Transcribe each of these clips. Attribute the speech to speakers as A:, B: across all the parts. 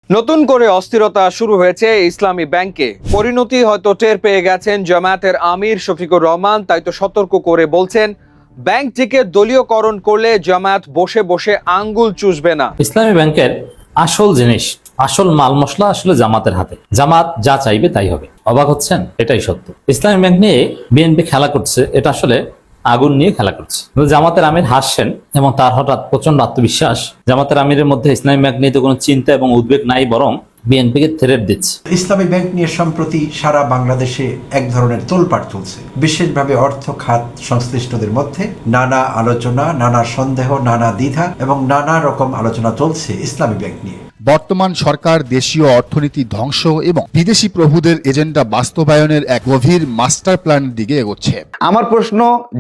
A: নতুন করে অস্থিরতা শুরু হয়েছে ইসলামী ব্যাংকে। পরিণতি হয়তো টের পেয়ে গেছেন জামায়াতের আমির শফিকুর রহমান, তাই তো সতর্ক করে বলছেন ব্যাংকটিকে দলীয়করণ করলে জামায়াত বসে বসে আঙ্গুল চুষবে না।
B: ইসলামী ব্যাংকের আসল জিনিস, আসল মাল মশলা আসলে জামাতের হাতে। জামাত যা চাইবে তাই হবে। অবাক হচ্ছেন? এটাই সত্য। ইসলামী ব্যাংক নিয়ে বিএনপি খেলা করছে, এটা আসলে আগুন নিয়ে খেলা করছে। জামাতের আমির হাসছেন এবং তার হঠাৎ প্রচন্ড আত্মবিশ্বাস। জামাতের আমিরের মধ্যে ইসলামী ব্যাংক নিয়ে তো কোনো চিন্তা এবং উদ্বেগ নাই, বরং বিএনপিকে থ্রেট দিচ্ছে।
C: ইসলামী ব্যাংক নিয়ে সম্প্রতি সারা বাংলাদেশে এক ধরনের তোলপাড় চলছে। বিশেষভাবে অর্থ খাত সংশ্লিষ্টদের মধ্যে নানা আলোচনা, নানা সন্দেহ, নানা দ্বিধা এবং নানা রকম আলোচনা চলছে ইসলামী ব্যাংক নিয়ে।
D: বর্তমান সরকার দেশীয় অর্থনীতি ধ্বংস এবং বিদেশি প্রভুদের এজেন্ডা বাস্তবায়নের এক গভীর মাস্টার প্ল্যানের দিকে এগোচ্ছে।
E: আমার প্রশ্ন,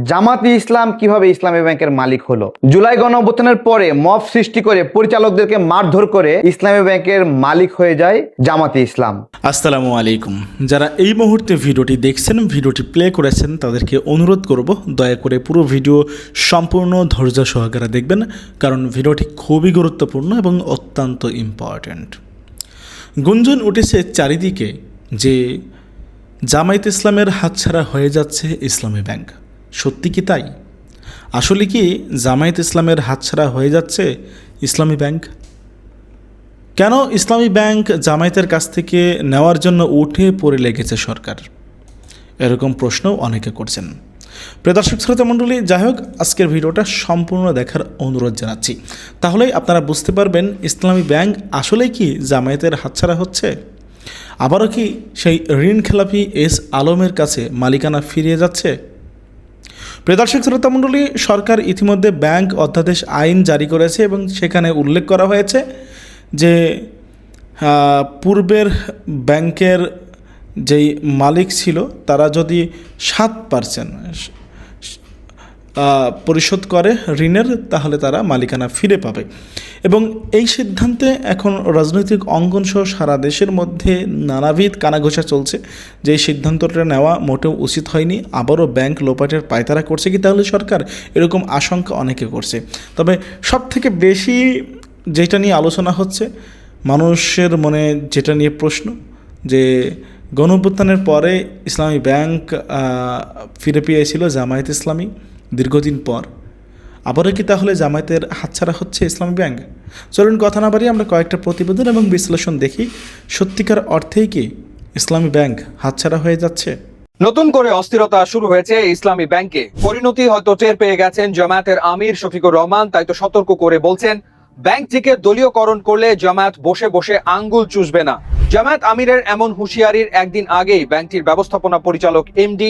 E: জামাতি ইসলাম কিভাবে ইসলামী ব্যাংকের মালিক হলো? জুলাই গণঅভ্যুত্থানের পরে মব সৃষ্টি করে পরিচালকদেরকে মারধর করে ইসলামী ব্যাংকের মালিক হয়ে যায় জামাতি ইসলাম।
F: আসসালামু আলাইকুম। যারা এই মুহূর্তে ভিডিওটি দেখছেন, ভিডিওটি প্লে করেছেন, তাদেরকে অনুরোধ করব দয়া করে পুরো ভিডিও সম্পূর্ণ ধৈর্য সহকারে দেখবেন, কারণ ভিডিওটি খুবই গুরুত্বপূর্ণ এবং অত্যন্ত ইম্পর্ট্যান্ট। গুঞ্জন উঠেছে চারিদিকে যে জামায়াত ইসলামের হাতছাড়া হয়ে যাচ্ছে ইসলামী ব্যাংক। সত্যি কি তাই? আসলে কি জামায়াত ইসলামের হাতছাড়া হয়ে যাচ্ছে ইসলামী ব্যাংক? কেন ইসলামী ব্যাংক জামায়াতের কাছ থেকে নেওয়ার জন্য উঠে পড়ে লেগেছে সরকার? এরকম প্রশ্ন অনেকে করছেন। প্রিয় দর্শক শ্রোতা মণ্ডলী, যাই হোক, আজকের ভিডিওটা সম্পূর্ণ দেখার অনুরোধ জানাচ্ছি। তাহলেই আপনারা বুঝতে পারবেন ইসলামী ব্যাংক আসলেই কি জামায়াতের হাতছাড়া হচ্ছে। আবারও কি সেই ঋণ খেলাপি এস আলমের কাছে মালিকানা ফিরিয়ে যাচ্ছে? প্রিয় দর্শক শ্রোতা মণ্ডলী, সরকার ইতিমধ্যে ব্যাংক অধ্যাদেশ আইন জারি করেছে এবং সেখানে উল্লেখ করা হয়েছে যে পূর্বের ব্যাংকের যেই মালিক ছিল তারা যদি 7% পরিশোধ করে ঋণের, তাহলে তারা মালিকানা ফিরে পাবে। এবং এই সিদ্ধান্তে এখন রাজনৈতিক অঙ্গন সহ সারা দেশের মধ্যে নানাবিধ কানাঘোষা চলছে যে এই সিদ্ধান্তটা নেওয়া মোটেও উচিত হয়নি। আবারও ব্যাংক লোপাটের পায়তারা করছে কি তাহলে সরকার? এরকম আশঙ্কা অনেকে করছে। তবে সবথেকে বেশি যেটা নিয়ে আলোচনা হচ্ছে, মানুষের মনে যেটা নিয়ে প্রশ্ন, যে গণঅভ্যুত্থানের পরে ইসলামী ব্যাংক ফিরে পেয়েছিল জামায়াত ইসলামী দীর্ঘদিন পর। আবারও কি তাহলে জামায়াতের হাতছাড়া হচ্ছে ইসলামী ব্যাংক? চলুন কথা না বাড়িয়ে আমরা কয়েকটা প্রতিবেদন এবং বিশ্লেষণ দেখি, সত্যিকার অর্থেই কি ইসলামী ব্যাংক হাতছাড়া হয়ে যাচ্ছে।
A: নতুন করে অস্থিরতা শুরু হয়েছে ইসলামী ব্যাংকে। পরিণতি হয়তো টের পেয়ে গেছেন জামায়াতের আমির শফিকুর রহমান, তাই তো সতর্ক করে বলছেন ব্যাংকটিকে দলীয়করণ করলে জামায়াত বসে বসে আঙ্গুল চুষবে না। জামায়াত আমিরের এমন হুঁশিয়ারির একদিন আগেই ব্যাংকটির ব্যবস্থাপনা পরিচালক এমডি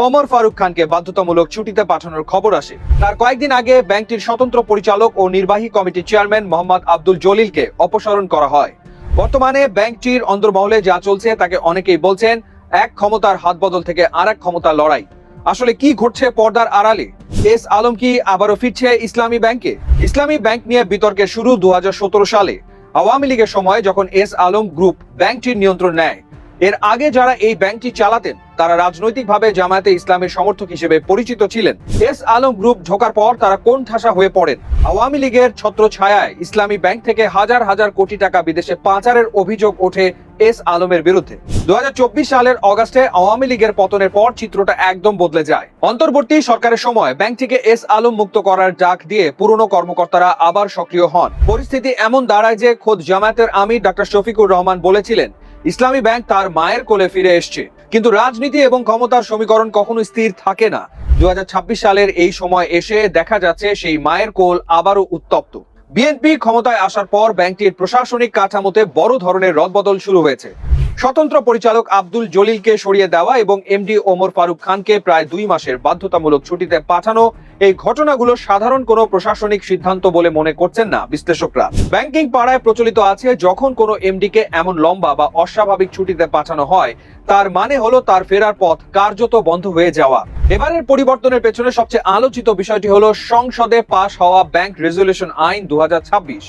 A: ওমর ফারুক খানকে বাধ্যতামূলক ছুটিতে পাঠানোর খবর আসে। তার কয়েকদিন আগে ব্যাংকটির স্বতন্ত্র পরিচালক ও নির্বাহী কমিটির চেয়ারম্যান মোহাম্মদ আব্দুল জলিলকে অপসারণ করা হয়। বর্তমানে ব্যাংকটির অন্দরমহলে যা চলছে তাকে অনেকেই বলছেন এক ক্ষমতার হাতবদল থেকে আরেক ক্ষমতার লড়াই। আসলে কি ঘটছে পর্দার আড়ালে? এস আলম কি আবারও ফিরছে ইসলামী ব্যাংকে? ইসলামী ব্যাংক নিয়ে বিতর্কের শুরু 2017 সালে আওয়ামী লীগের সময়, যখন এস আলম গ্রুপ ব্যাংকটির নিয়ন্ত্রণ নেয়। এর আগে যারা এই ব্যাংকটি চালাতেন তারা রাজনৈতিকভাবে জামায়াতে ইসলামের সমর্থক হিসেবে পরিচিত ছিলেন। এস আলম গ্রুপ ঢোকার পর তারা কোণঠাসা হয়ে পড়েন। আওয়ামী লীগের ছত্রছায়ায় ইসলামী ব্যাংক থেকে হাজার হাজার কোটি টাকা বিদেশে পাচারের অভিযোগ ওঠে এস আলমের বিরুদ্ধে। 2024 সালের অগাস্টে আওয়ামী লীগের পতনের পর চিত্রটা একদম বদলে যায়। অন্তর্বর্তী সরকারের সময় ব্যাংকটিকে এস আলম মুক্ত করার ডাক দিয়ে পুরনো কর্মকর্তারা আবার সক্রিয় হন। পরিস্থিতি এমন দাঁড়ায় যে খোদ জামায়াতের আমির ডক্টর শফিকুর রহমান বলেছিলেন ইসলামী ব্যাংক তার মায়ের কোলে ফিরে এসছে। কিন্তু রাজনীতি এবং ক্ষমতার সমীকরণ কখনো স্থির থাকে না। 2026 সালের এই সময় এসে দেখা যাচ্ছে সেই মায়ের কোল আবারও উত্তপ্ত। বিএনপি ক্ষমতায় আসার পর ব্যাংকটির প্রশাসনিক কাঠামোতে বড় ধরনের রদবদল শুরু হয়েছে। স্বতন্ত্র পরিচালক আব্দুল জলিলকে সরিয়ে দেওয়া এবং এমডি ওমর ফারুক খানকে প্রায় 2 মাসের বাধ্যতামূলক ছুটিতে পাঠানো, এই ঘটনাগুলো সাধারণ কোনো প্রশাসনিক সিদ্ধান্ত বলে মনে করছেন না বিশ্লেষকরা। ব্যাংকিং পাড়ায় প্রচলিত আছে যখন কোনো এমডিকে এমন লম্বা বা অস্বাভাবিক ছুটিতে পাঠানো হয়, তার মানে হলো তার ফেরার পথ কার্যত বন্ধ হয়ে যাওয়া। এবারের পরিবর্তনের পেছনে সবচেয়ে আলোচিত বিষয়টি হলো সংসদে পাশ হওয়া ব্যাংক রেজুলেশন আইন 2026।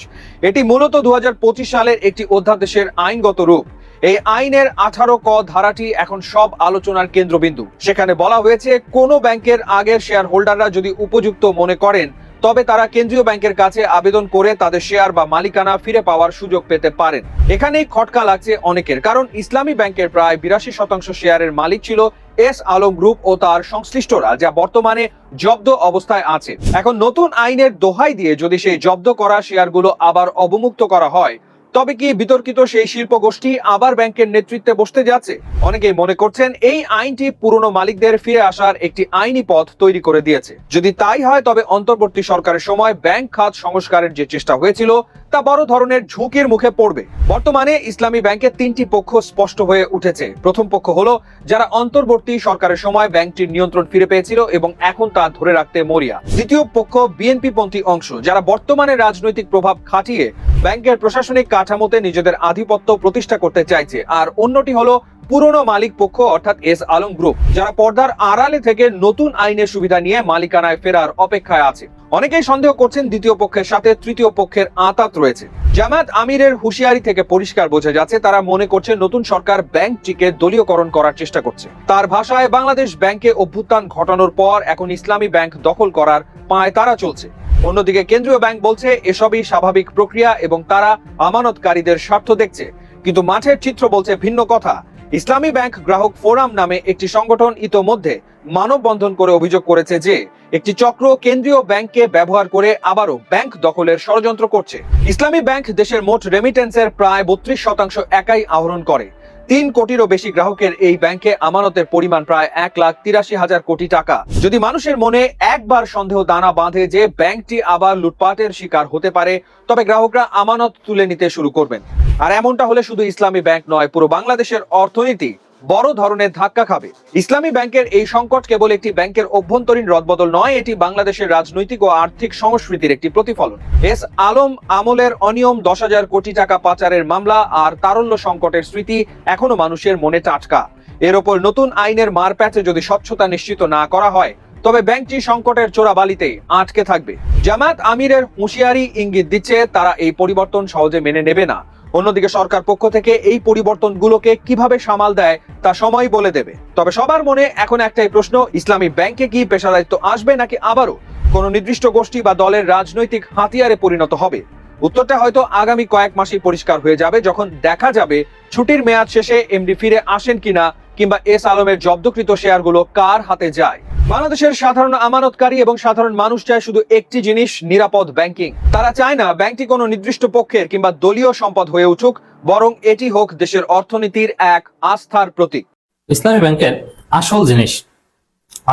A: এটি মূলত 2025 সালের একটি অধ্যাদেশের আইনগত রূপ। এই আইনের 18 ক ধারাটি এখন সব আলোচনার কেন্দ্রবিন্দু। সেখানে বলা হয়েছে কোনো ব্যাংকের আগের শেয়ার হোল্ডাররা যদি উপযুক্ত মনে করেন তবে তারা কেন্দ্রীয় ব্যাংকের কাছে আবেদন করে তাদের শেয়ার বা মালিকানা ফিরে পাওয়ার সুযোগ পেতে পারেন। এখানেই খটকা লাগছে অনেকের, কারণ ইসলামী ব্যাংকের প্রায় 82% শেয়ারের মালিক ছিল এস আলম গ্রুপ ও তার সংশ্লিষ্টরা, যা বর্তমানে জব্দ অবস্থায় আছে। এখন নতুন আইনের দোহাই দিয়ে যদি সেই জব্দ করা শেয়ারগুলো আবার অবমুক্ত করা হয়, তবে কি বিতর্কিত সেই শিল্প গোষ্ঠী আবার ব্যাংকের নেতৃত্বে বসতে যাচ্ছে? অনেকেই মনে করছেন এই আইনটি পুরনো মালিকদের ফিরে আসার একটি আইনি পথ তৈরি করে দিয়েছে। যদি তাই হয়, তবে অন্তর্বর্তী সরকারের সময় ব্যাংক খাত সংস্কারের যে চেষ্টা হয়েছিল তা বড় ধরনের ঝুঁকির মুখে পড়বে। বর্তমানে ইসলামী ব্যাংকের 3টি পক্ষ স্পষ্ট হয়ে উঠেছে। প্রথম পক্ষ হলো যারা অন্তর্বর্তী সরকারের সময় ব্যাংকটির নিয়ন্ত্রণ ফিরে পেয়েছিল এবং এখন তা ধরে রাখতে মরিয়া। দ্বিতীয় পক্ষ বিএনপি পন্থী অংশ, যারা বর্তমানে রাজনৈতিক প্রভাব খাটিয়ে ব্যাংকের প্রশাসনিক কাঠামোতে নিজেদের আধিপত্য প্রতিষ্ঠা করতে চাইছে। আর অন্যটি হলো পুরনো মালিক পক্ষ, অর্থাৎ এস আলম গ্রুপ, যারা পর্দার আড়ালে থেকে নতুন আইনের সুবিধা নিয়ে মালিকানায় ফেরার অপেক্ষায় আছে। অনেকেই সন্দেহ করছেন দ্বিতীয় পক্ষের সাথে তৃতীয় পক্ষের আঁতাত রয়েছে। জামায়াত আমিরের হুঁশিয়ারি থেকে পরিষ্কার বোঝা যাচ্ছে তারা মনে করছে নতুন সরকার ব্যাংকটিকে দলীয়করণ করার চেষ্টা করছে। তার ভাষায়, বাংলাদেশ ব্যাংকে অভ্যুত্থান ঘটানোর পর এখন ইসলামী ব্যাংক দখল করার পায় তারা চলছে। অন্যদিকে কেন্দ্রীয় ব্যাংক বলছে এসবই স্বাভাবিক প্রক্রিয়া এবং তারা আমানতকারীদের স্বার্থ দেখছে। কিন্তু মাঠের চিত্র বলছে ভিন্ন কথা। ইসলামী ব্যাংক গ্রাহক ফোরাম নামে একটি সংগঠন ইতোমধ্যে মানববন্ধন করে অভিযোগ করেছে যে একটি চক্র কেন্দ্রীয় ব্যাংককে ব্যবহার করে আবারও ব্যাংক দখলের ষড়যন্ত্র করছে। ইসলামী ব্যাংক দেশের মোট রেমিটেন্সের প্রায় 32% একাই আহরণ করে। 3 কোটিরও বেশি গ্রাহকের এই ব্যাংকে আমানতের পরিমাণ প্রায় 1,83,000 কোটি টাকা। যদি মানুষের মনে একবার সন্দেহ দানা বাঁধে যে ব্যাংকটি আবার লুটপাটের শিকার হতে পারে, তবে গ্রাহকরা আমানত তুলে নিতে শুরু করবেন। আর এমনটা হলে শুধু ইসলামী ব্যাংক নয়, পুরো বাংলাদেশের অর্থনীতি বড় ধরনের ধাক্কা খাবে। ইসলামী ব্যাংকের এই সংকট কেবল একটি ব্যাংকের অভ্যন্তরীণ রদবদল নয়, এটি বাংলাদেশের রাজনৈতিক ও আর্থিক সংস্কৃতির একটি প্রতিফলন। এস আলম আমলের অনিয়ম, 10,000 কোটি টাকা পাচারের মামলা আর তারল্য সংকটের স্মৃতি এখনো মানুষের মনে টাটকা। এর ওপর নতুন আইনের মারপ্যাচে যদি স্বচ্ছতা নিশ্চিত না করা হয়, তবে ব্যাংকটি সংকটের চোরাবালিতেই আটকে থাকবে। জামায়াত আমিরের হুঁশিয়ারি ইঙ্গিত দিচ্ছে তারা এই পরিবর্তন সহজে মেনে নেবে না। অন্যদিকে সরকার পক্ষ থেকে এই পরিবর্তনগুলোকে কিভাবে সামাল দেয় তা সময় বলে দেবে। তবে সবার মনে এখন একটাই প্রশ্ন, ইসলামী ব্যাংকে কি পেশাদারিত্ব আসবে নাকি আবারও কোনো নির্দিষ্ট গোষ্ঠী বা দলের রাজনৈতিক হাতিয়ারে পরিণত হবে? উত্তরটা হয়তো আগামী কয়েক মাসেই পরিষ্কার হয়ে যাবে, যখন দেখা যাবে ছুটির মেয়াদ শেষে এমডি ফিরে আসেন কিনা, কিংবা এস আলমের জব্দকৃত শেয়ারগুলো কার হাতে যায়। বাংলাদেশের সাধারণ আমানতকারী এবং সাধারণ মানুষ চায় শুধু একটি জিনিস, নিরাপদ ব্যাংকিং। তারা চায় না ব্যাংকটি কোনো নির্দিষ্ট পক্ষের কিংবা দলীয় সম্পদ হয়ে উঠুক, বরং এটি হোক দেশের অর্থনীতির এক আস্থার প্রতীক।
B: ইসলামী ব্যাংকের আসল জিনিস,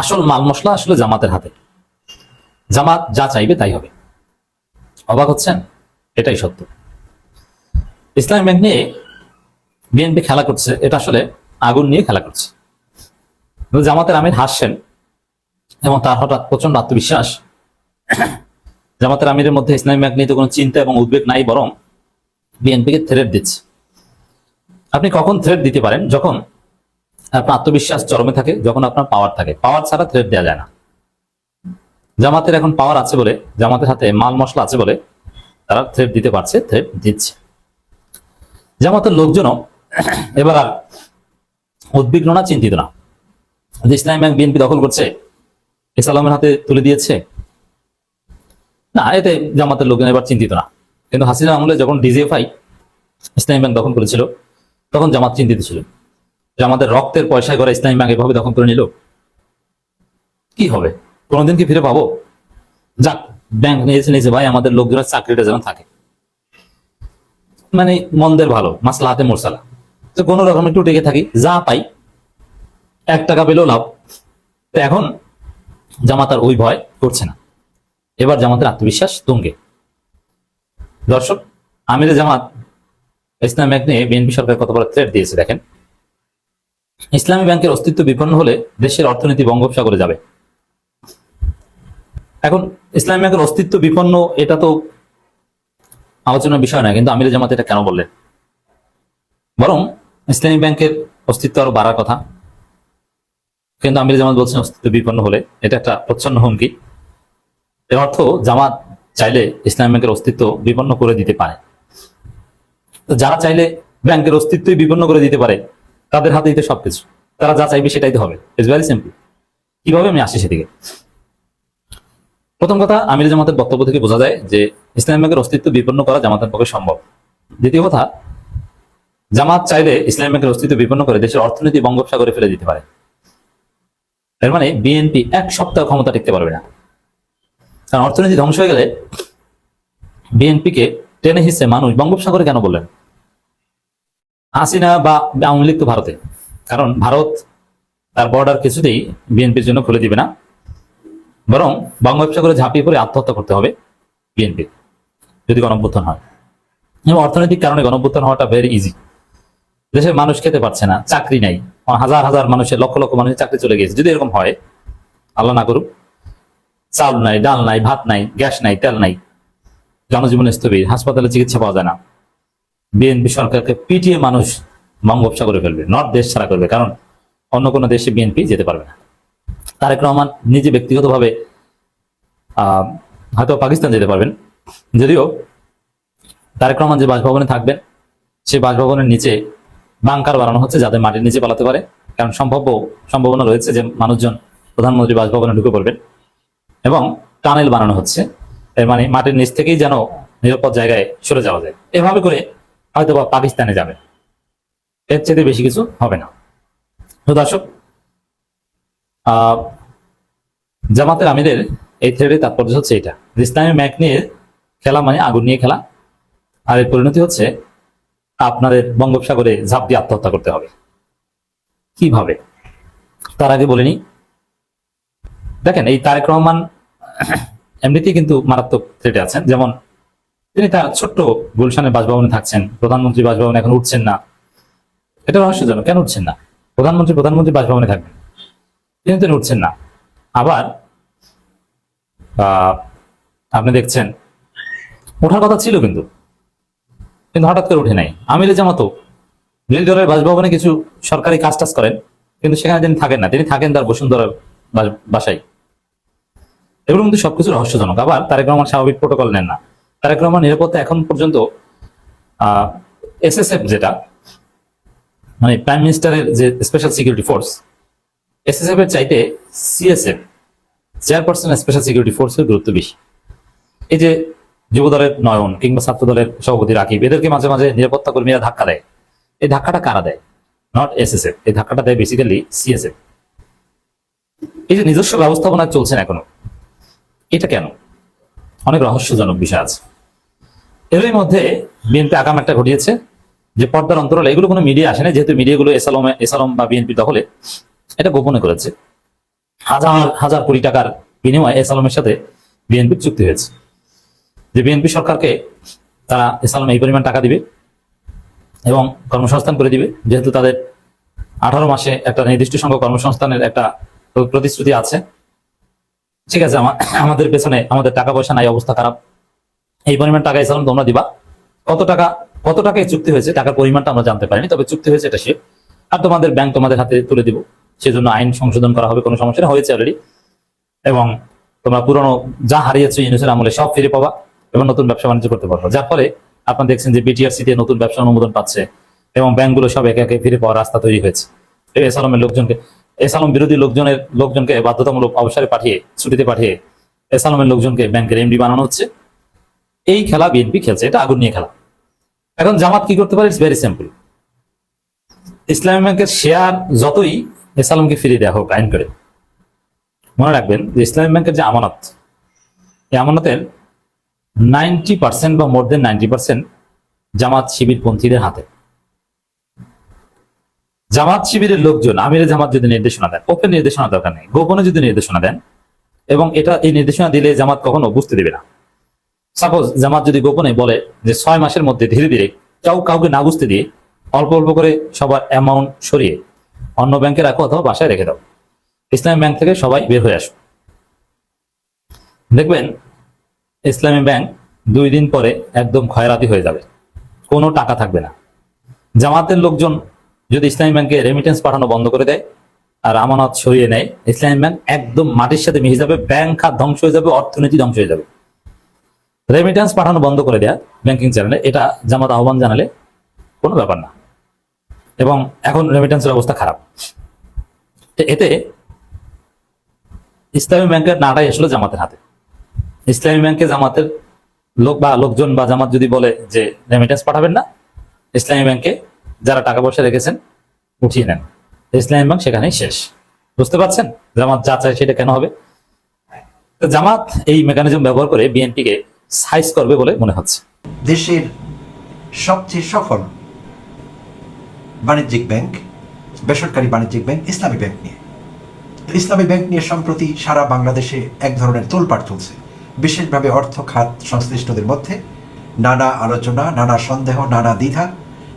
B: আসল মাল মশলা আসলে জামাতের হাতে। জামাত যা চাইবে তাই হবে। অবাক হচ্ছেন? এটাই সত্য। ইসলামী ব্যাংক নিয়ে বিএনপি খেলা করছে, এটা আসলে আগুন নিয়ে খেলা করছে। জামাতের আমির হাসছেন এবং তার হঠাৎ প্রচন্ড আত্মবিশ্বাস। জামাতের আমিরের মধ্যে ইসলামী ব্যাংক নিয়ে তো কোনো চিন্তা এবং উদ্বেগ নাই, বরং বিএনপিকে থ্রেট দিচ্ছে। আপনি কখন থ্রেট দিতে পারেন? যখন আপনার আত্মবিশ্বাস চরমে থাকে, যখন আপনার পাওয়ার থাকে। পাওয়ার ছাড়া থ্রেট দেওয়া যায় না। জামাতের এখন পাওয়ার আছে বলে, জামাতের হাতে মাল মশলা আছে বলে তারা থ্রেট দিতে পারছে, থ্রেট দিচ্ছে। জামাতের লোকজনও এবার আর উদ্বিগ্ন না, চিন্তিত না যে ইসলামী ব্যাংক বিএনপি দখল করছে, এস আলমের হাতে তুলে দিয়েছে। না, এতে জামাতের লোকজন এবার চিন্তিত না। কিন্তু হাসিনা আমলে যখন ডিজিএফআই ইসলামী ব্যাংক দখল করেছিল, তখন জামাত চিন্তিত ছিল যে আমাদের রক্তের পয়সায় করে ইসলামী ব্যাংক এভাবে দখল করে নিল, কি হবে? কোনোদিন কি ফিরে পাবো? যাক, ব্যাংক নিয়েছে ভাই, আমাদের লোকজনের চাকরিটা যেন থাকে। মানে মন্দের ভালো, মাসলা হাতে মোরসালা, তো কোনো রকম একটু টেকে থাকি, যা পাই 1 টাকা পেলেও লাভ। তো এখন জামাত আর ওই ভয় করছে না। এবার জামাতের আত্মবিশ্বাস তুঙ্গে। দর্শক, আমিরে জামাত ইসলামী ব্যাংক নিয়ে বিএনপি সরকার কত বড় থ্রেট দিয়েছে দেখেন। ইসলামী ব্যাংকের অস্তিত্ব বিপন্ন হলে দেশের অর্থনীতি বঙ্গোপসাগরে যাবে। এখন ইসলামী ব্যাংকের অস্তিত্ব বিপন্ন, এটা তো আলোচনার বিষয় নয়, কিন্তু আমিরে জামাত এটা কেন বললেন? বরং ইসলামী ব্যাংকের অস্তিত্ব আরো বাড়ার কথা, কিন্তু আমিরে জামাত বলছেন অস্তিত্ব বিপন্ন হলে এটা একটা প্রচ্ছন্ন হুমকি। এর অর্থ জামাত চাইলে ইসলামী ব্যাংকের অস্তিত্ব বিপন্ন করে দিতে পারে। তো যারা চাইলে ব্যাংকের অস্তিত্বই বিপন্ন করে দিতে পারে, তাদের হাতেই তো সবকিছু। তারা যা চাইবে সেটাই তো হবে। It's very simple. কিভাবে? আমি আসি সেদিকে। প্রথম কথা, আমির জামাতের বক্তব্য থেকে বোঝা যায় যে ইসলামী ব্যাংকের অস্তিত্ব বিপন্ন করা জামাতের পক্ষে সম্ভব। দ্বিতীয় কথা, জামাত চাইলে ইসলামী ব্যাংকের অস্তিত্ব বিপন্ন করে দেশের অর্থনীতি বঙ্গোপসাগরে ফেলে দিতে পারে। এর মানে বিএনপি এক সপ্তাহ ক্ষমতা টিকতে পারবে না। কারণ অর্থনীতি ধ্বংস হয়ে গেলে বিএনপিকে টেনে হিসেবে মানুষ বঙ্গোপসাগরে কেন বললেন? হাসিনা বা আওয়ামী লীগ তো ভারতে, কারণ ভারত তার বর্ডার কিছুতেই বিএনপির জন্য খুলে দিবে না, বরং বঙ্গোপসাগরে ঝাঁপিয়ে পড়ে আত্মহত্যা করতে হবে বিএনপি যদি গণঅভ্যুত্থান হয়। এবং অর্থনৈতিক কারণে গণঅভ্যুত্থান হওয়াটা ভেরি ইজি। দেশের মানুষ খেতে পারছে না, চাকরি নাই, হাজার হাজার মানুষের, লক্ষ লক্ষ মানুষের চাকরি চলে গেছে। যদি এরকম হয়, আল্লাহ না করুক, চাল নাই, ডাল নাই, ভাত নাই, গ্যাস নাই, তেল নাই, জনজীবন স্থবির, হাসপাতালে চিকিৎসা পাওয়া যায় না, বিএনপি সরকারকে পিটিয়ে মানুষ বঙ্গোপসাগরে ফেলবে, নর্থ দেশ ছাড়া করবে, কারণ অন্য কোনো দেশে বিএনপি যেতে পারবে না। তারেক রহমান নিজে ব্যক্তিগতভাবে হয়তো পাকিস্তান যেতে পারবেন, যদিও তারেক রহমান যে বাসভবনে থাকবেন সেই বাসভবনের নিচে বাংকার বানানো হচ্ছে যাতে মাটির নিচে পালাতে পারে, কারণ সম্ভাবনা রয়েছে যে মানুষজন প্রধানমন্ত্রী বাসভবনে ঢুকে পড়বেন। এবং টানেল বানানো হচ্ছে, এর মানে মাটির নিচ থেকেই যেন নিরাপদ জায়গায় সরে যাওয়া যায়। এভাবে করে হয়তো বা পাকিস্তানে যাবে, এর চেয়ে বেশি কিছু হবে না। তো দর্শক, জামাতের আমিরের এই থিওরির তাৎপর্য হচ্ছে এটা, ইসলামী ব্যাংক নিয়ে খেলা মানে আগুন নিয়ে খেলা, আর এর পরিণতি হচ্ছে আপনাদের বঙ্গোপসাগরে ঝাঁপ দিয়ে আত্মহত্যা করতে হবে। কিভাবে? তার আগে বলিনি, দেখেন এই তারেক রহমান এমনিতেই কিন্তু মারাত্মক থ্রেটে আছেন। যেমন তিনি তার ছোট্ট গুলশানের বাসভবনে থাকছেন, প্রধানমন্ত্রী বাসভবনে এখন উঠছেন না। এটা রহস্যজনক, কেন উঠছেন না? প্রধানমন্ত্রী বাসভবনে থাকবেন, তিনি উঠছেন না। আবার আপনি দেখছেন ওঠার কথা ছিল কিন্তু হঠাৎ করে উঠে নাই। আমিরে জামাতও বিরোধী দলের বাসভবনে কিছু সরকারি কাজ টাজ করেন, কিন্তু সেখানে তিনি থাকেন না, তিনি থাকেন তার বসুন্ধরার বাসায়। এগুলো কিন্তু সবকিছু রহস্যজনক। আবার তারেক রহমান স্বাভাবিক প্রোটোকল নেন না। তারেক রহমান নিরাপত্তা এখন পর্যন্ত এসএসএফ, যেটা মানে প্রাইম মিনিস্টারের যে স্পেশাল সিকিউরিটি ফোর্স, এসএসএফ এর চাইতে সিএসএফ, চেয়ারপারসন স্পেশাল সিকিউরিটি ফোর্সের গুরুত্ব বেশি। এই যে যুব দলের নয়ন কিংবা ছাত্র দলের সভাপতি রাকিব, এদেরকে মাঝে মাঝে নিরাপত্তা কর্মীরা ধাক্কা দেয়। এই ধাক্কাটা কারা দেয়? নট এসএসএফ, এই ধাক্কাটা দেয় বেসিক্যালি সিএসএফ। এই যে নিজস্ব ব্যবস্থাপনা চলছে না এখনো, এটা কেন? অনেক রহস্যজনক বিষয় আছে। এরই মধ্যে বিএনপি আগাম একটা ঘটিয়েছে যে পর্দার অন্তরালে, এগুলো কোনো মিডিয়া আসে না, যেহেতু মিডিয়াগুলো এসালম বা বিএনপি দখলে, এটা গোপনে করেছে। হাজার হাজার কোটি টাকার বিনিময়ে এসালমের সাথে বিএনপির চুক্তি হয়েছে যে বিএনপি সরকারকে তারা এসালম এই পরিমাণ টাকা দিবে এবং কর্মসংস্থান করে দিবে, যেহেতু তাদের 18 মাসে একটা নির্দিষ্ট সংখ্যক কর্মসংস্থানের একটা প্রতিশ্রুতি আছে। ঠিক আছে, আমাদের পেছনে আমাদের টাকা পয়সা নাই, অবস্থা খারাপ, এই পরিমাণ টাকা এসালম তোমরা দিবা। কত টাকা এই চুক্তি হয়েছে, টাকার পরিমাণটা আমরা জানতে পারিনি, তবে চুক্তি হয়েছে এটা সে, আর তোমাদের ব্যাংক তোমাদের হাতে তুলে দিব। সেজন্য আইন সংশোধন করা হবে, কোনো সমস্যা হয়েছে অলরেডি, এবং তোমরা পুরনো যা হারিয়েছো ইউনুসের আমলে সব ফিরে পাবা এবং নতুন ব্যবসা বাণিজ্য করতে পারবো। যার ফলে আপনারা দেখছেন যে বিটিআরসি দিয়ে নতুন ব্যবসা অনুমোদন পাচ্ছে এবং ব্যাংকগুলো সব একে একে ফিরে পাওয়ার রাস্তা তৈরি হয়েছে। এসালম বিরোধী লোকজনকে বাধ্যতামূলক অবসরে পাঠিয়ে, ছুটিতে পাঠিয়ে এসালমের লোকজনকে ব্যাংকের এমডি বানানো হচ্ছে। এই খেলা বিএনপি খেলছে, এটা আগুন নিয়ে খেলা। এখন জামাত কি করতে পারে? It's very simple. ইসলামী ব্যাংকের শেয়ার যতই এসালমকে ফিরিয়ে দেওয়া হোক আইন করে, মনে রাখবেন যে ইসলামী ব্যাংকের যে আমানত, এই আমানতের 90% বা মোর দেন 90% জামাত শিবির পন্থীদের হাতে। জামাত শিবিরের লোকজন আমিরে জামাত যদি নির্দেশনা দেন, ওপেন নির্দেশনা দরকার নেই, গোপনে যদি নির্দেশনা দেন, এবং এই নির্দেশনা দিলে জামাত কখনো বুঝতে দেবে না। সাপোজ জামাত যদি গোপনে বলে যে 6 মাসের মধ্যে ধীরে ধীরে কাউকে না বুঝতে দিয়ে অল্প অল্প করে সবার অ্যামাউন্ট সরিয়ে অন্য ব্যাংকে রাখো অথবা বাসায় রেখে দাও, ইসলামী ব্যাংক থেকে সবাই বের হয়ে আসো, দেখবেন ইসলামী ব্যাংক 2 দিন পরে একদম ক্ষয়রাতি হয়ে যাবে, কোনো টাকা থাকবে না। জামাতের লোকজন যদি ইসলামী ব্যাংকে রেমিটেন্স পাঠানো বন্ধ করে দেয় আর আমানত সরিয়ে নেয়, ইসলামী ব্যাংক একদম মাটির সাথে মিশে যাবে, ব্যাংক খাত ধ্বংস হয়ে যাবে, অর্থনীতি ধ্বংস হয়ে যাবে। রেমিটেন্স পাঠানো বন্ধ করে দেয়া ব্যাংকিং চ্যানেলে, এটা জামাত আহ্বান জানালে কোনো ব্যাপার না। এবং এখন রেমিটেন্সের অবস্থা খারাপ। এতে ইসলামী ব্যাংকের নাটাই আসলে জামাতের হাতে। ইসলামী ব্যাংকে জামাতের লোক বা লোকজন বা জামাত যদি বলে যে রেমিটেন্স পাঠাবেন না, ইসলামী ব্যাংকে যারা টাকা পয়সা রেখেছেন উঠিয়ে নেন, ইসলামী ব্যাংক সেখানেই শেষ। বুঝতে পারছেন জামাত যা চায় সেটা কেন হবে? তো জামাত এই মেকানিজম ব্যবহার করে বিএনপিকে সাইজ করবে বলে মনে হচ্ছে।
C: দেশের সবচেয়ে সফল বাণিজ্যিক ব্যাংক, বেসরকারি বাণিজ্যিক ব্যাংক ইসলামী ব্যাংক নিয়ে। তো ইসলামী ব্যাংক নিয়ে সম্প্রতি সারা বাংলাদেশে এক ধরনের তোলপাড় চলছে। বিশেষভাবে অর্থ খাত সংশ্লিষ্টদের মধ্যে নানা আলোচনা, নানা সন্দেহ, নানা দ্বিধা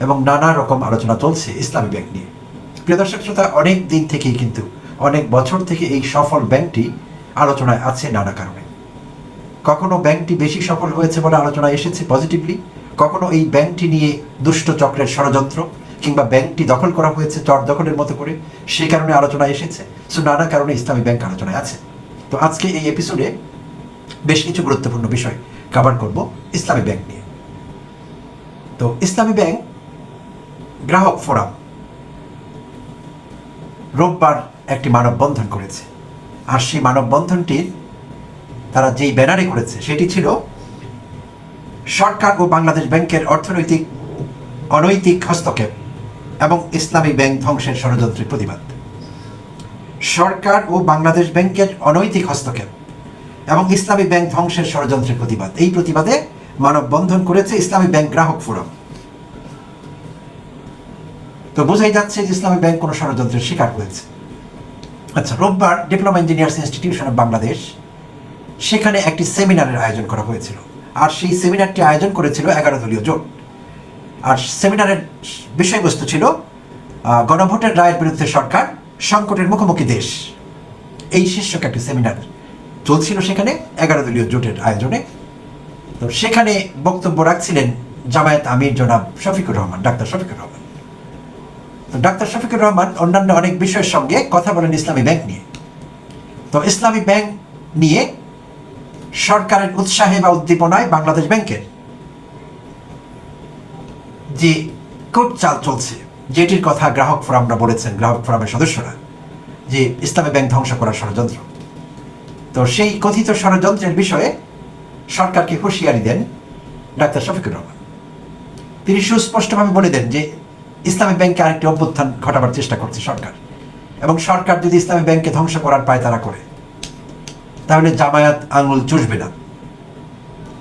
C: এবং নানা রকম আলোচনা চলছে ইসলামী ব্যাংক নিয়ে। প্রিয় দর্শক শ্রোতা, অনেক দিন থেকেই কিন্তু অনেক বছর থেকে এই সফল ব্যাংকটি আলোচনায় আছে নানা কারণে। কখনো ব্যাংকটি বেশি সফল হয়েছে বলে আলোচনা এসেছে পজিটিভলি, কখনো এই ব্যাংকটি নিয়ে দুষ্ট চক্রের ষড়যন্ত্র কিংবা ব্যাংকটি দখল করা হয়েছে চর দখলের মতো করে, সেই কারণে আলোচনা এসেছে। সো নানা কারণে ইসলামী ব্যাংক আলোচনায় আছে। তো আজকে এই এপিসোডে বেশ কিছু গুরুত্বপূর্ণ বিষয় কভার করব ইসলামী ব্যাংক নিয়ে। তো ইসলামী ব্যাংক গ্রাহক ফোরাম রোববার একটি মানববন্ধন করেছে। আর সেই মানববন্ধনটির তারা যেই ব্যানারে করেছে সেটি ছিল সরকার ও বাংলাদেশ ব্যাংকের অনৈতিক হস্তক্ষেপ এবং ইসলামী ব্যাংক ধ্বংসের ষড়যন্ত্রের প্রতিবাদ। সরকার ও বাংলাদেশ ব্যাংকের অনৈতিক হস্তক্ষেপ এবং ইসলামী ব্যাংক ধ্বংসের ষড়যন্ত্রের প্রতিবাদ, এই প্রতিবাদে মানববন্ধন করেছে ইসলামী ব্যাংক গ্রাহক ফোরাম। তো বোঝাই যাচ্ছে যে ইসলামী ব্যাংক কোনো ষড়যন্ত্রের শিকার হয়েছে। আচ্ছা, রোববার diploma engineers institution of Bangladesh সেখানে একটি সেমিনারের আয়োজন করা হয়েছিল। আর সেই সেমিনারটি আয়োজন করেছিল 11 দলীয় জোট। আর সেমিনারের বিষয়বস্তু ছিল গণভোটের রায়ের বিরুদ্ধে সরকার, সংকটের মুখোমুখি দেশ। এই শীর্ষক একটি সেমিনার চলছিল সেখানে 11 দলীয় জোটের আয়োজনে। তো সেখানে বক্তব্য রাখছিলেন জামায়াত আমির জনাব শফিকুর রহমান, ডাক্তার শফিকুর রহমান। তো ডাক্তার শফিকুর রহমান অন্যান্য অনেক বিষয়ের সঙ্গে কথা বলেন ইসলামী ব্যাংক নিয়ে। তো ইসলামী ব্যাংক নিয়ে সরকারের উৎসাহে বা উদ্দীপনায় বাংলাদেশ ব্যাংকের যে কোটচাল চলছে, যেটির কথা গ্রাহক ফোরামরা বলেছেন, গ্রাহক ফোরামের সদস্যরা, যে ইসলামী ব্যাংক ধ্বংস করার ষড়যন্ত্র। তো সেই কথিত ষড়যন্ত্রের বিষয়ে সরকারকে হুঁশিয়ারি দেন ডাক্তার শফিকুর রহমান। তিনি সুস্পষ্টভাবে বলে দেন যে ইসলামী ব্যাংকে আরেকটি অভ্যুত্থান ঘটাবার চেষ্টা করছে সরকার, এবং সরকার যদি ইসলামী ব্যাংককে ধ্বংস করার পায়তারা করে তাহলে জামায়াত আঙুল চুষবে না,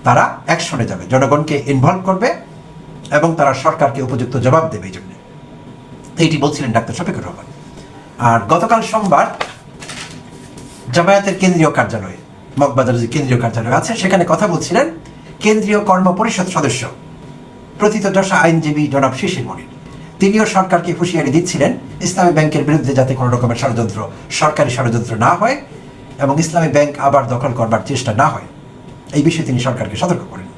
C: তারা অ্যাকশনে যাবে, জনগণকে ইনভলভ করবে এবং তারা সরকারকে উপযুক্ত জবাব দেবে। এই জন্য এইটি বলছিলেন ডাক্তার শফিকুর রহমান। আর গতকাল সোমবার জামায়াতের কেন্দ্রীয় কার্যালয়ে, মগবাজারে যে কেন্দ্রীয় কার্যালয় আছে, সেখানে কথা বলছিলেন কেন্দ্রীয় কর্ম পরিষদ সদস্য প্রথিতযশা আইনজীবী জনাব শিশির মনির। তিনিও সরকারকে হুঁশিয়ারি দিচ্ছিলেন ইসলামী ব্যাংকের বিরুদ্ধে যাতে কোনো রকমের ষড়যন্ত্র, সরকারি ষড়যন্ত্র না হয় এবং ইসলামী ব্যাংক আবার দখল করবার চেষ্টা না হয়, এই বিষয়ে তিনি সরকারকে সতর্ক করেন।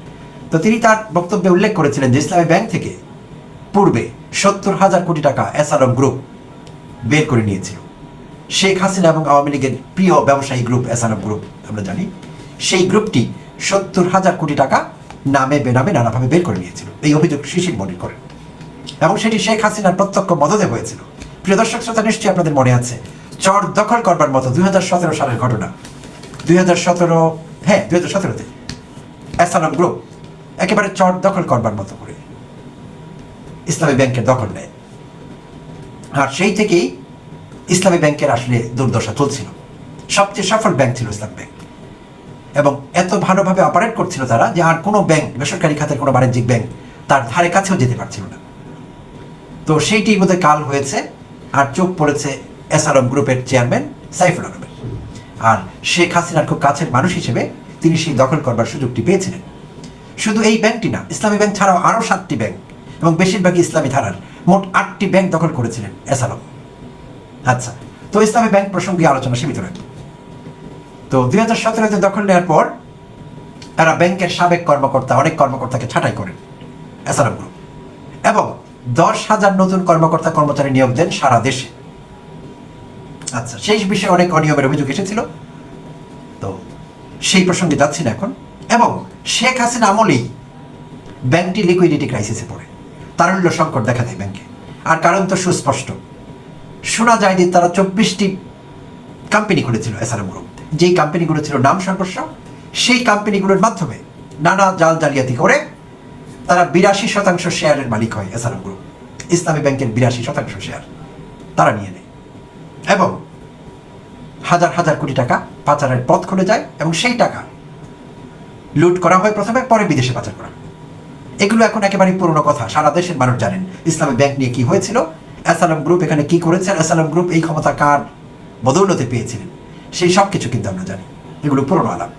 C: তো তিনি তার বক্তব্যে উল্লেখ করেছিলেন যে ইসলামী ব্যাংক থেকে পূর্বে 70,000 কোটি টাকা এসআলম গ্রুপ বের করে নিয়েছিল। শেখ হাসিনা এবং আওয়ামী লীগের প্রিয় ব্যবসায়ী গ্রুপ এসআলম গ্রুপ, আমরা জানি সেই গ্রুপটি 70,000 কোটি টাকা নামে বেনামে নানাভাবে বের করে নিয়েছিল, এই অভিযোগ শিশির মনির করেন। এবং সেটি শেখ হাসিনার প্রত্যক্ষ মদদে হয়েছিল। প্রিয় দর্শক শ্রোতা, নিশ্চয়ই আপনাদের মনে আছে চর দখল করবার মতো 2017 সালের ঘটনা। 2017তে এসআলম গ্রুপ একেবারে চর দখল করবার মতো করে ইসলামী ব্যাংকের দখল নেয়। আর সেই থেকেই ইসলামী ব্যাংকের আসলে দুর্দশা চলছিল। সবচেয়ে সফল ব্যাংক ছিল ইসলামী ব্যাংক, এবং এত ভালোভাবে অপারেট করছিল তারা যে আর কোনো ব্যাংক, বেসরকারি খাতের কোনো বাণিজ্যিক ব্যাংক তার ধারে কাছেও যেতে পারছিল না। তো সেইটি বোধহয় কাল হয়েছে, আর চোখ পড়েছে এসআলম গ্রুপের চেয়ারম্যান সাইফুল আলমের। আর শেখ হাসিনার খুব কাছের মানুষ হিসেবে তিনি সেই দখল করবার সুযোগটি পেয়েছিলেন। শুধু এই ব্যাংকটি না, ইসলামী ব্যাংক ছাড়াও আরও 7টি ব্যাংক এবং বেশিরভাগই ইসলামী ধারার মোট 8টি ব্যাংক দখল করেছিলেন এসআলম। আচ্ছা, তো ইসলামী ব্যাংক প্রসঙ্গে আলোচনা সীমিত রাখি। তো 2017তে দখল নেওয়ার পর তারা ব্যাংকের সাবেক কর্মকর্তা, অনেক কর্মকর্তাকে ছাঁটাই করেন এসআলম গ্রুপ, এবং 10,000 নতুন কর্মকর্তা কর্মচারী নিয়োগ দেন সারা দেশে। আচ্ছা, সেই বিষয়ে অনেক অনিয়মের অভিযোগ এসেছিল, তো সেই প্রসঙ্গে যাচ্ছি না এখন। এবং শেখ হাসিনা আমলেই ব্যাংকটি লিকুইডিটি ক্রাইসিসে পড়ে, তারল্য সংকট দেখা দেয় ব্যাংকে। আর কারণ তো সুস্পষ্ট, শোনা যায় যে তারা 24টি কোম্পানি খুলেছিল এসআলএম গ্রুপ, যেই কোম্পানিগুলো ছিল নাম সর্বস্ব, সেই কোম্পানিগুলোর মাধ্যমে নানা জাল জালিয়াতি করে তারা 82% শেয়ারের মালিক হয়। এসআরএম গ্রুপ ইসলামী ব্যাংকের 82% শেয়ার তারা নিয়ে নেয় এবং হাজার হাজার কোটি টাকা পাচারের পথ খুলে যায় এবং সেই টাকা লুট করা হয় প্রথমে, পরে বিদেশে পাচার করা। এগুলো এখন একেবারেই পুরনো কথা, সারা দেশের মানুষ জানেন ইসলামী ব্যাংক নিয়ে কি হয়েছিল, এসআরএম গ্রুপ এখানে কি করেছে, এসআরএম গ্রুপ এই ক্ষমতা কার বদৌলতে পেয়েছিলেন, সেই সব কিছু কিন্তু আমরা জানি। এগুলো পুরনো আলাপ।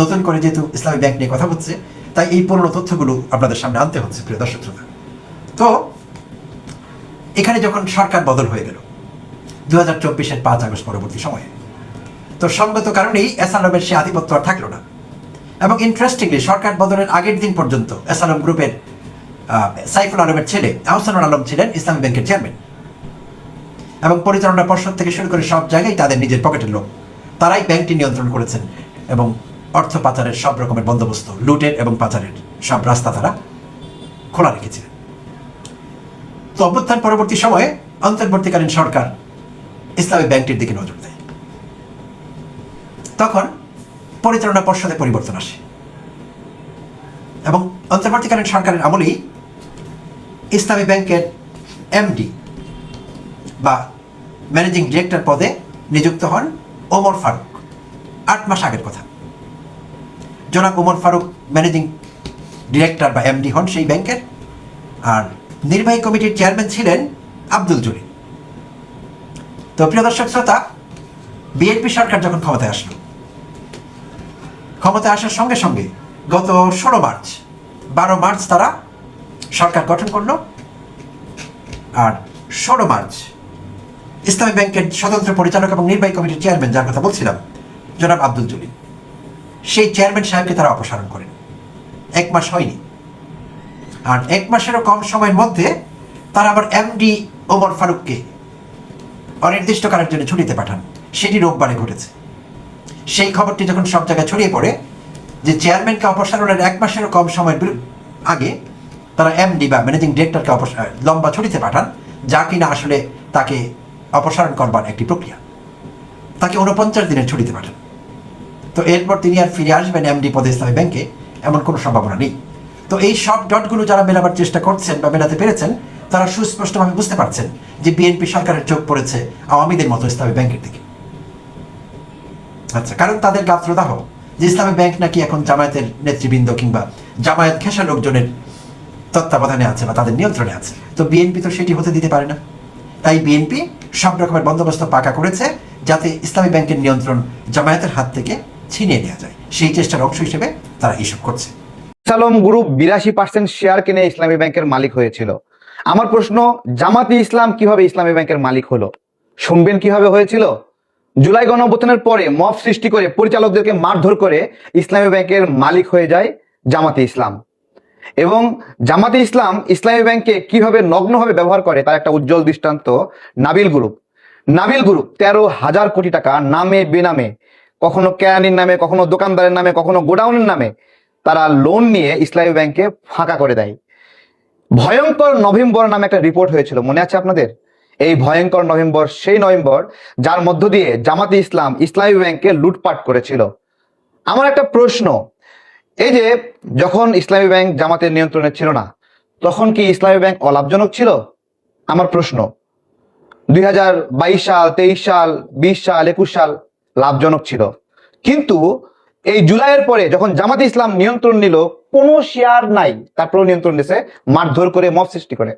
C: নতুন করে যেহেতু ইসলামী ব্যাংক নিয়ে কথা হচ্ছে, তাই এই পুরনো তথ্যগুলো আপনাদের সামনে আনতে হচ্ছে প্রিয় দর্শক শ্রোতা। তো এখানে যখন সরকার বদল হয়ে গেল 2024-এর 5 আগস্ট পরবর্তী সময়ে, তো সঙ্গত কারণেই এসআরএমের সে আধিপত্য আর থাকলো না। এবং ইন্টারেস্টিংলি সরকার বদলের আগের দিন পর্যন্ত এসআরএম গ্রুপের সাইফুল আলমের ছেলে আহসানুল আলম ছিলেন ইসলামী ব্যাংকের চেয়ারম্যান এবং পরিচালনা পর্ষদ থেকে শুরু করে সব জায়গায় তাদের নিজের পকেটের লোক, তারাই ব্যাংকটি নিয়ন্ত্রণ করেছেন এবং অর্থ পাচারের সব রকমের বন্দোবস্ত, লুটের এবং পাচারের সব রাস্তা তারা খোলা রেখেছিলেন। তো অভ্যুত্থান পরবর্তী সময়ে অন্তর্বর্তীকালীন সরকার ইসলামী ব্যাংকটির দিকে নজর দেয়। তখন পরিচালনা পর্ষদে পরিবর্তন আসে এবং অন্তর্বর্তীকালীন সরকারের আমলেই ইসলামী ব্যাংকের এমডি বা ম্যানেজিং ডিরেক্টর পদে নিযুক্ত হন ওমর ফারুক। 8 মাস আগের কথা। জনাব ওমর ফারুক ম্যানেজিং ডিরেক্টর বা এমডি হন সেই ব্যাংকের, আর নির্বাহী কমিটির চেয়ারম্যান ছিলেন আব্দুল জলিল। তো প্রিয় দর্শক শ্রোতা, বিএনপি সরকার যখন ক্ষমতায় আসলো, ক্ষমতায় আসার সঙ্গে সঙ্গে গত 12 মার্চ তারা সরকার গঠন করলো। আর 16 মার্চ ইসলামী ব্যাংকের স্বতন্ত্র পরিচালক এবং নির্বাহী কমিটির চেয়ারম্যান, যার কথা বলছিলাম, জনাব আব্দুল জলিল, সেই চেয়ারম্যান সাহেবকে তারা অপসারণ করেন। 1 মাস হয়নি, আর 1 মাসেরও কম সময়ের মধ্যে তারা আবার এমডি ওমর ফারুককে অনির্দিষ্টকালের জন্য ছুটিতে পাঠান। সেটি রোববারে ঘটেছে। সেই খবরটি যখন সব জায়গায় ছড়িয়ে পড়ে যে চেয়ারম্যানকে অপসারণের 1 মাসেরও কম সময়ের আগে তারা এমডি বা ম্যানেজিং ডিরেক্টরকে লম্বা ছুটিতে পাঠান, যা কিনা আসলে তাকে অপসারণ করবার একটি প্রক্রিয়া, তাকে 49 দিনের ছুটিতে পাঠান। তো এরপর তিনি আর ফিরে আসবেন এমডি পদে ইসলামী ব্যাংকে এমন কোনো সম্ভাবনা নেই। তো এই সব ডটগুলো যারা মেলাবার চেষ্টা করছেন বা মেলাতে পেরেছেন, তারা সুস্পষ্টভাবে বুঝতে পারছেন যে বিএনপি সরকারের চোখ পড়েছে আওয়ামীদের মতো ইসলামী ব্যাংকের দিকে। আচ্ছা, কারণ তাদের গাত্রদাহ যে ইসলামী ব্যাংক নাকি এখন জামায়াতের নেতৃবৃন্দ কিংবা জামায়াত ঘেঁষা লোকজনের তত্ত্বাবধানে আছে বা তাদের নিয়ন্ত্রণে আছে। তো বিএনপি তো সেটি হতে দিতে পারে না। তাই বিএনপি সব রকমের বন্দোবস্ত পাকা করেছে যাতে ইসলামী ব্যাংকের নিয়ন্ত্রণ জামায়াতের হাত থেকে ছিনিয়ে নেওয়া যায়। সেই চেষ্টার অংশ হিসেবে তারা এইসব করছে।
E: এসআরএম গ্রুপ 82% শেয়ার কিনে ইসলামী ব্যাংকের মালিক হয়েছিল। আমার প্রশ্ন, জামাতি ইসলাম কিভাবে ইসলামী ব্যাংকের মালিক হলো? শুনবেন কিভাবে হয়েছিল? জুলাই গণঅভ্যুত্থানের পরে মব সৃষ্টি করে পরিচালকদেরকে মারধর করে ইসলামী ব্যাংকের মালিক হয়ে যায় জামাতে ইসলাম। এবং জামাতে ইসলাম ইসলামী ব্যাংকে কিভাবে নগ্নভাবে ব্যবহার করে তার একটা উজ্জ্বল দৃষ্টান্ত নাবিল গ্রুপ। 13,000 কোটি টাকা নামে বেনামে, কখনো কেরানির নামে, কখনো দোকানদারের নামে, কখনো গোডাউনের নামে তারা লোন নিয়ে ইসলামী ব্যাংকে ফাঁকা করে দেয়। ভয়ঙ্কর নভেম্বর নামে একটা রিপোর্ট হয়েছিল, মনে আছে আপনাদের? এই ভয়ঙ্কর নভেম্বর সেই নভেম্বর যার মধ্য দিয়ে জামাতে ইসলাম ইসলামী ব্যাংকে লুটপাট করেছিল। আমার একটা প্রশ্ন, এই যে যখন ইসলামী ব্যাংক জামাতের নিয়ন্ত্রণে ছিল না, তখন কি ইসলামী ব্যাংক অলাভজনক ছিল? আমার প্রশ্ন, 2022 সাল, 23 সাল, 20 সাল, 21 সাল লাভজনক ছিল। কিন্তু এই জুলাইয়ের পরে যখন জামাতে ইসলাম নিয়ন্ত্রণ নিল, কোনো শেয়ার নাই, তারপর নিয়ন্ত্রণ নিছে মারধর করে, মব সৃষ্টি করে।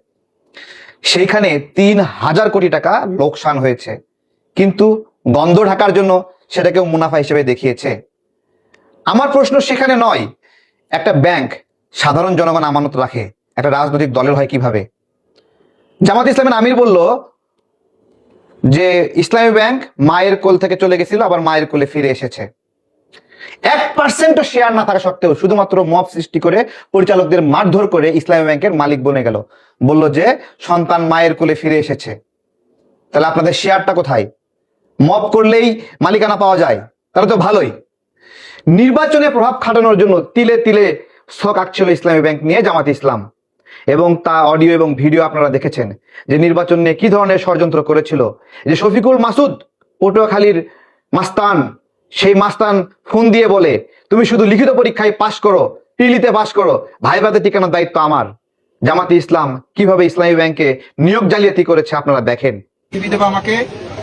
E: সেইখানে 3,000 কোটি টাকা লোকসান হয়েছে, কিন্তু গন্ধ ঢাকার জন্য সেটাকেও মুনাফা হিসেবে দেখিয়েছে। আমার প্রশ্ন সেখানে নয়, একটা ব্যাংক সাধারণ জনগণ আমানত রাখে, একটা রাজনৈতিক দলের হয় কিভাবে? জামাত ইসলামের আমির বলল যে ইসলামী ব্যাংক মায়ের কোল থেকে চলে গেছিল, আবার মায়ের কোলে ফিরে এসেছে। 1% শেয়ার না থাকা সত্ত্বেও শুধুমাত্র মব সৃষ্টি করে পরিচালকদের মারধর করে ইসলামী ব্যাংকের মালিক বনে গেল। বলল যে সন্তান মায়ের কোলে ফিরে এসেছে। তাহলে আপনাদের শেয়ারটা কোথায়? মব করলেই মালিকানা পাওয়া যায়, তাহলে তো ভালোই। নির্বাচনে প্রভাব খাটানোর জন্য তিলে তিলে ছক আঁকছিল ইসলামী ব্যাংক নিয়ে জামাত ইসলাম, এবং তা অডিও এবং ভিডিও আপনারা দেখেছেন যে নির্বাচন নিয়ে কি ধরনের ষড়যন্ত্র করেছিল। যে শফিকুল মাসুদ পটুয়াখালীর মাস্তান, সেই মাস্তান ফোন দিয়ে বলে তুমি শুধু লিখিত পরীক্ষায় পাশ করো, টিলিতে পাশ করো, ভাইভাতে টিকানোর দায়িত্ব আমার। জামাতে ইসলাম কিভাবে ইসলামী ব্যাংকে নিয়োগ জালিয়াতি করেছে আপনারা দেখেন।
G: টিভি দেবা আমাকে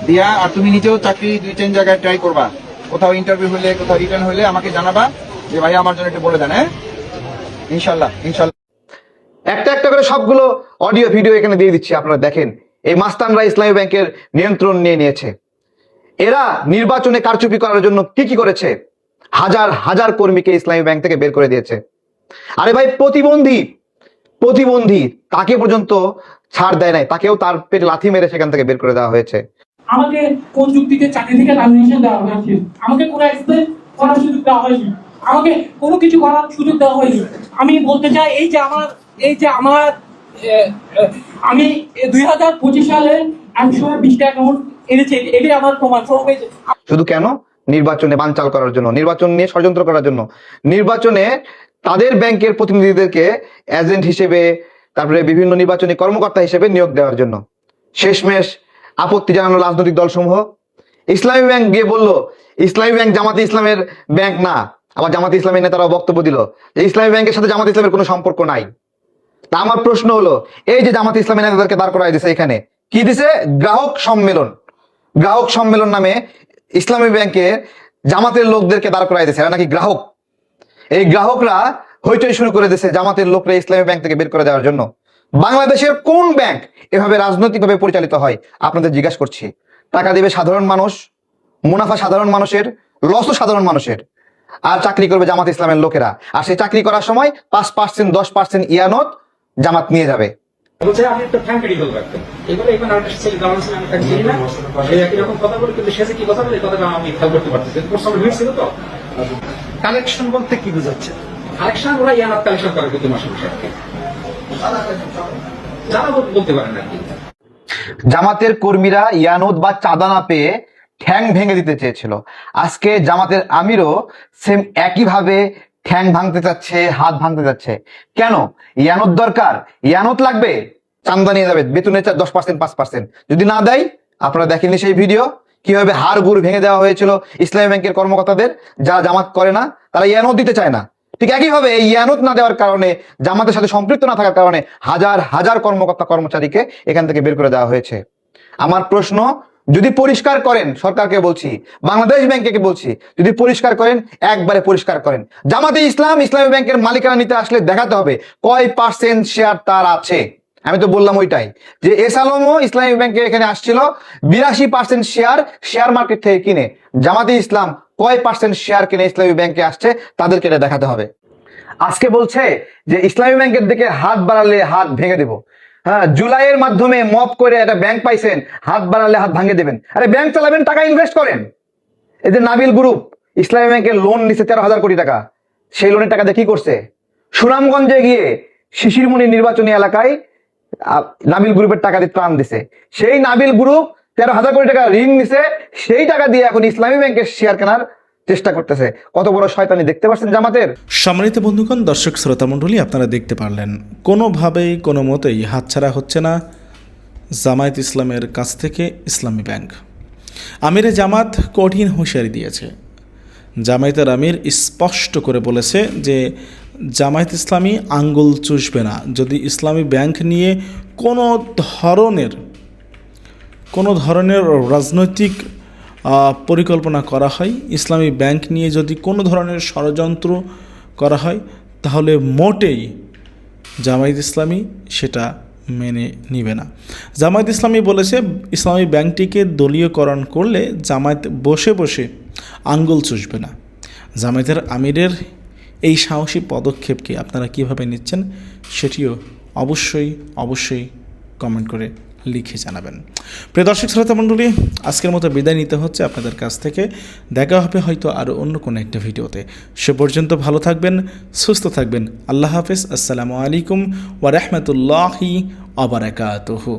G: দিয়া, আর তুমি নিজেও চাকরি 2-3 জায়গায় ট্রাই করবা। কোথাও ইন্টারভিউ হলে, কোথাও রিটার্ন হলে আমাকে জানাবা যে ভাই আমার জন্য একটু বলে দেন। হ্যাঁ, ইনশাল্লাহ ইনশাল্লাহ।
E: একটা একটা করে সবগুলো অডিও ভিডিও এখানে দিয়ে দিচ্ছি, আপনারা দেখেন। এই মাস্তানরা ইসলামী ব্যাংকের নিয়ন্ত্রণ নিয়ে নিয়েছে। এরা নির্বাচনে কারচুপি করার জন্য কি কি করেছে, হাজার হাজার কর্মীকে ইসলামী ব্যাংক থেকে বের করে দিয়েছে। আরে ভাই, প্রতিবন্ধী তাকে পর্যন্ত ছাড় দেয় নাই, তাকেও তার পেটে লাথি মেরে সেখান থেকে বের করে দেওয়া হয়েছে।
H: আমাকে কোন যুক্তিতে চাকরি থেকে টার্মিনেশন দেওয়া হয়েছে? আমাকে কোনো এক্সপ্লেন করার সুযোগ দেওয়া হয়নি, আমাকে কোনো কিছু করার সুযোগ দেওয়া হয়নি। আমি বলতে চাই, আমি 2025 সালে 120টা অ্যাকাউন্ট এনেছি, এটাই আমার প্রমাণ।
E: শুধু কেন? নির্বাচনে বানচাল করার জন্য, নির্বাচন নিয়ে ষড়যন্ত্র করার জন্য, নির্বাচনে তাদের ব্যাংকের প্রতিনিধিদেরকে এজেন্ট হিসেবে, তারপরে বিভিন্ন নির্বাচনী কর্মকর্তা হিসেবে নিয়োগ দেওয়ার জন্য। শেষমেশ আপত্তি জানানো রাজনৈতিক দলসমূহ। ইসলামী ব্যাংক গিয়ে বলল ইসলামী ব্যাংক জামাতে ইসলামের ব্যাংক না। আবার জামাতে ইসলামের নেতারাও বক্তব্য দিল যে ইসলামী ব্যাংকের সাথে জামাতে ইসলামের কোনো সম্পর্ক নাই। তা আমার প্রশ্ন হলো, এই যে জামাতে ইসলামের নেতাদেরকে দাঁড় করাই দিছে, এখানে কি দিছে? গ্রাহক সম্মেলন নামে ইসলামী ব্যাংকে জামাতের লোকদেরকে দাঁড় করাই দিছে। এরা নাকি গ্রাহক। এই গ্রাহকরা হইচই শুরু করে দিয়েছে জামাতের লোকরা ইসলামী ব্যাংক থেকে বের করে দেওয়ার জন্য। বাংলাদেশের কোন ব্যাংক এভাবে রাজনৈতিকভাবে পরিচালিত হয় আপনাদের জিজ্ঞাসা করছি? টাকা দিবে সাধারণ মানুষ, মুনাফা সাধারণ মানুষের, লসও সাধারণ মানুষের, আর চাকরি করবে জামাত ইসলামের লোকেরা। আর সেই চাকরি করার সময় 5%, 10% ইয়ানত জামাত নিয়ে যাবে।
I: বলছে আমি একটা ফ্যান ক্রিটিক্যাল রাখতেন, এগুলো এখন আর একটা ছেলে গার্মেন্টস আমি তাকে চিনি না, এই একই রকম কথা বলে, কিন্তু সে যে কি কথা বলে কথাটা আমি খেয়াল করতে পারতেছি। প্রশ্ন ভিড় ছিল তো।
G: কালেকশন বলতে কি বুঝাচ্ছে?
I: কালেকশন ওরা ইয়ানাত কালেকশন করে প্রতি মাসে মাসে যারা বলতে পারেন আর কি।
E: জামাতের কর্মীরা ইয়ানত বা চাঁদা না পেয়ে ঠ্যাং ভেঙে দিতে চেয়েছিল। আজকে জামাতের আমিরও সেম একইভাবে ঠ্যাং ভাঙতে চাচ্ছে, হাত ভাঙতে যাচ্ছে। কেন? ইয়ানত দরকার, ইয়ানত লাগবে, চান্দা নিয়ে যাবে, বেতনের 10%, 5%। যদি না দেয়, আপনারা দেখেননি সেই ভিডিও, কিভাবে হাড় গুড় ভেঙে দেওয়া হয়েছিল ইসলামী ব্যাংকের কর্মকর্তাদের, যারা জামাত করে না, তারা ইয়ানত দিতে চায় না। ঠিক একইভাবে এই ইয়ানত না দেওয়ার কারণে, জামাতের সাথে সম্পৃক্ত না থাকার কারণে হাজার হাজার কর্মকর্তা কর্মচারীকে এখান থেকে বের করে দেওয়া হয়েছে। আমার প্রশ্ন, যদি পরিষ্কার করেন, সরকারকে বলছি, বাংলাদেশ ব্যাংকে বলছি, যদি পরিষ্কার করেন, একবারে পরিষ্কার করেন। জামাতে ইসলাম ইসলামী ব্যাংকের মালিকানা নিতে আসলে দেখাতে হবে কয় % শেয়ার তার আছে। আমি তো বললাম ওইটাই, যে এস আলমও ইসলামী ব্যাংকে এখানে আসছিল 82% শেয়ার মার্কেট থেকে কিনে। জামাতে ইসলাম কয় % শেয়ার কিনে ইসলামী ব্যাংকে আসছে, তাদেরকে এটা দেখাতে হবে। আজকে বলছে যে ইসলামী ব্যাংকের দিকে হাত বাড়ালে হাত ভেঙে দেব। হ্যাঁ, জুলাইয়ের মাধ্যমে মপ করে একটা ব্যাংক পাইছেন, হাত বাড়ালে হাত ভাঙে দেবেন। আরে ব্যাংক চালাবেন, টাকা ইনভেস্ট করেন। এই যে নাবিল গ্রুপ ইসলামী ব্যাংকের লোন নিচ্ছে 13,000 কোটি টাকা, সেই লোনের টাকা দিয়ে কি করছে? সুনামগঞ্জে গিয়ে শিশিরমণি নির্বাচনী এলাকায় নাবিল গ্রুপের টাকা দিয়ে ত্রাণ দিছে। সেই নাবিল গ্রুপ 13,000 কোটি টাকা ঋণ নিছে, সেই টাকা দিয়ে এখন ইসলামী ব্যাংকের শেয়ার কেনার চেষ্টা করতেছে। কত বড় শয়তানি দেখতে পাচ্ছেন জামাতের।
F: সম্মানিত বন্ধুগণ, দর্শক শ্রোতা মণ্ডলী, আপনারা দেখতে পারলেন কোনোভাবেই কোনো মতেই হাতছাড়া হচ্ছে না জামায়াত ইসলামের কাছ থেকে ইসলামী ব্যাংক। আমিরে জামাত কঠিন হুঁশিয়ারি দিয়েছে। জামায়াতের আমির স্পষ্ট করে বলেছে যে জামায়াত ইসলামী আঙ্গুল চুষবে না যদি ইসলামী ব্যাংক নিয়ে কোনো ধরনের রাজনৈতিক পরিকল্পনা করা হয়, ইসলামী ব্যাংক নিয়ে যদি কোনো ধরনের ষড়যন্ত্র করা হয়, তাহলে মোটেই জামায়াত ইসলামী সেটা মেনে নিবে না। জামায়াত ইসলামী বলেছে ইসলামী ব্যাংকটিকে দলীয়করণ করলে জামায়াত বসে বসে আঙ্গুল চুষবে না। জামায়াতের আমিরের এই সাহসী পদক্ষেপকে আপনারা কিভাবে নিচ্ছেন সেটিও অবশ্যই কমেন্ট করে লিখে জানাবেন। প্রিয় দর্শক শ্রোতা মণ্ডলী, আজকের মতো বিদায় নিতে হচ্ছে আপনাদের কাছ থেকে। দেখা হবে হয়তো আরও অন্য কোনো একটা ভিডিওতে। সে পর্যন্ত ভালো থাকবেন, সুস্থ থাকবেন। আল্লাহ হাফেজ। আসসালামু আলাইকুম ওয়া রাহমাতুল্লাহি ওয়া বারাকাতুহু।